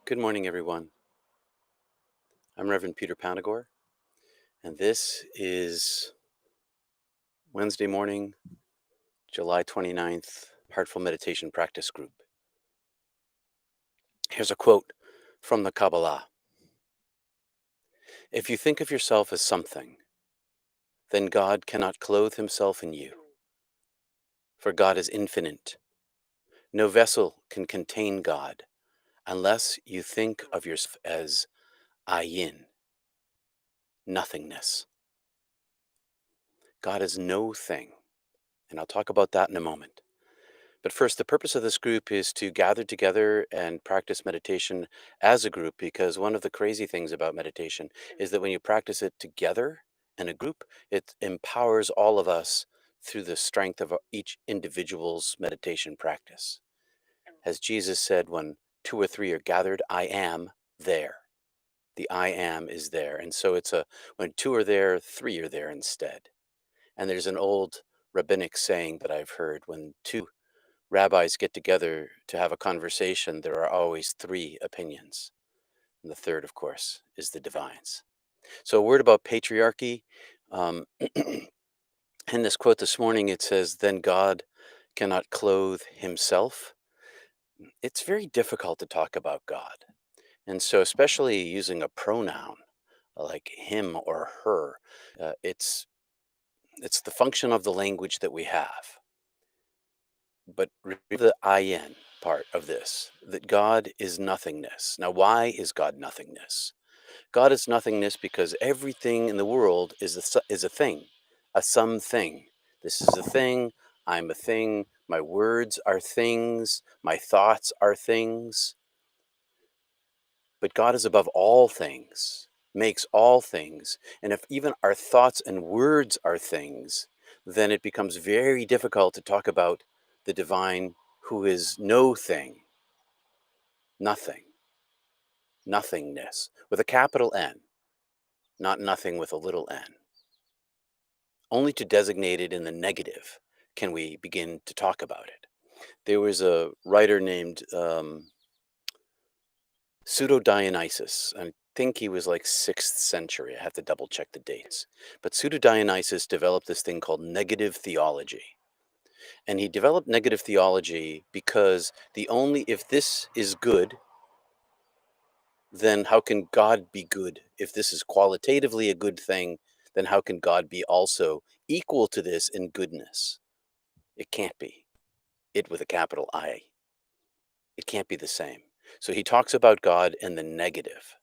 Good morning, everyone. I'm Reverend Peter Panagore, and this is Wednesday morning, July 29th, Heartful Meditation Practice Group. Here's a quote from the Kabbalah. If you think of yourself as something, then God cannot clothe himself in you, for God is infinite. No vessel can contain God unless you think of yourself as Ayin, nothingness. God is no thing, and I'll talk about that in a moment. But first, the purpose of this group is to gather together and practice meditation as a group, because one of the crazy things about meditation is that when you practice it together in a group, it empowers all of us through the strength of each individual's meditation practice. As Jesus said, when two or three are gathered, I am there. The I am is there. And so when two are there, three are there instead. And there's an old rabbinic saying that I've heard: when two rabbis get together to have a conversation, there are always three opinions. And the third, of course, is the divine's. So, a word about patriarchy. In this quote this morning, it says, then God cannot clothe himself. It's very difficult to talk about God. And so, especially using a pronoun like him or her, it's the function of the language that we have. But remember the Ayin part of this, that God is nothingness. Now, why is God nothingness? God is nothingness because everything in the world is a thing, a something. This is a thing. I'm a thing. My words are things. My thoughts are things. But God is above all things, makes all things. And if even our thoughts and words are things, then it becomes very difficult to talk about the divine, who is no thing, nothing, nothingness, with a capital N, not nothing with a little n. Only to designate it in the negative can we begin to talk about it. There was a writer named Pseudo-Dionysius. I think he was like 6th century. I have to double check the dates. But Pseudo-Dionysius developed this thing called negative theology. And he developed negative theology because if this is good, then how can God be good? If this is qualitatively a good thing, then how can God be also equal to this in goodness? It can't be. It with a capital I. It can't be the same. So he talks about God in the negative.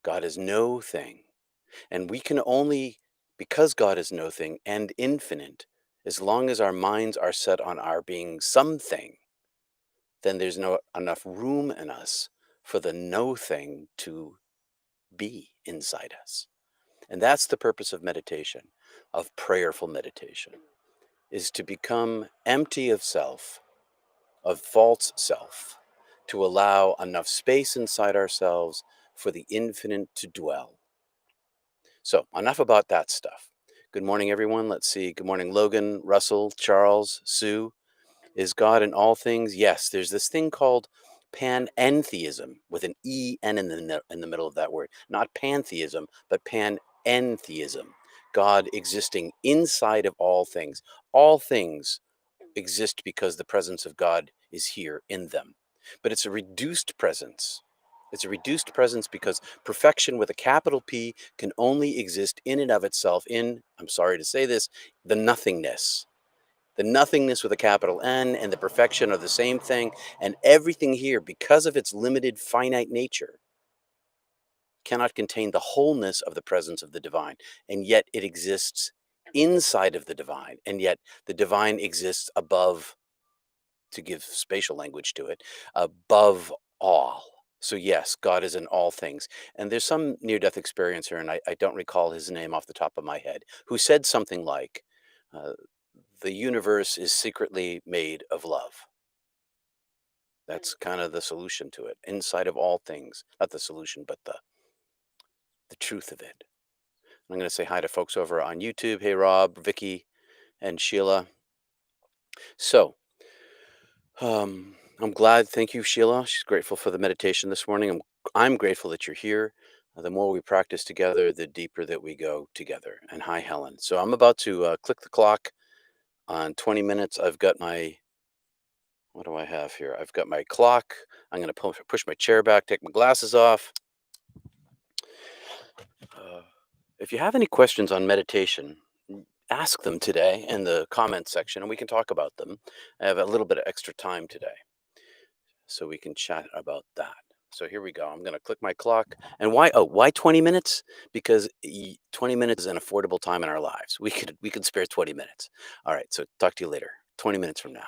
God is no thing. And we can only, because God is no thing and infinite, as long as our minds are set on our being something, then there's no enough room in us for the no thing to be inside us. And that's the purpose of meditation, of prayerful meditation, is to become empty of self, of false self, to allow enough space inside ourselves for the infinite to dwell. So, enough about that stuff. Good morning, everyone. Let's see. Good morning, Logan, Russell, Charles, Sue. Is God in all things? Yes. There's this thing called Panentheism, with an E-N in the middle of that word. Not pantheism, but Panentheism. God existing inside of all things. All things exist because the presence of God is here in them. But it's a reduced presence. It's a reduced presence because perfection with a capital P can only exist in and of itself in, I'm sorry to say this, the nothingness. The nothingness with a capital N and the perfection are the same thing. And everything here, because of its limited finite nature, cannot contain the wholeness of the presence of the divine. And yet it exists inside of the divine. And yet the divine exists above, to give spatial language to it, above all. So yes, God is in all things. And there's some near-death experiencer, and I don't recall his name off the top of my head, who said something like, uh, the universe is secretly made of love. That's kind of the solution to it. Inside of all things, not the solution, but the truth of it. I'm going to say hi to folks over on YouTube. Hey, Rob, Vicky, and Sheila. So, I'm glad. Thank you, Sheila. She's grateful for the meditation this morning. I'm grateful that you're here. The more we practice together, the deeper that we go together. And hi, Helen. So I'm about to click the clock on 20 minutes. I've got my, what do I have here? I've got my clock. I'm going to push my chair back, take my glasses off. Uh, if you have any questions on meditation, ask them today in the comments section and we can talk about them. I have a little bit of extra time today, so we can chat about that. So here we go. I'm going to click my clock. And why? Oh, why 20 minutes? Because 20 minutes is an affordable time in our lives. We could spare 20 minutes. All right. So talk to you later. 20 minutes from now.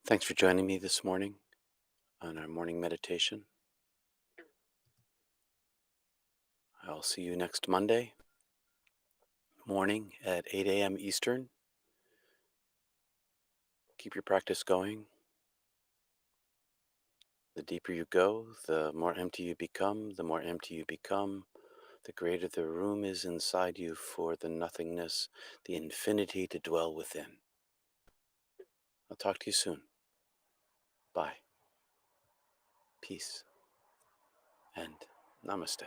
Thanks for joining me this morning on our morning meditation. I'll see you next Monday morning at 8 a.m. Eastern. Keep your practice going. The deeper you go, the more empty you become. The more empty you become, the greater the room is inside you for the nothingness, the infinity to dwell within. I'll talk to you soon. Bye. Peace. And namaste.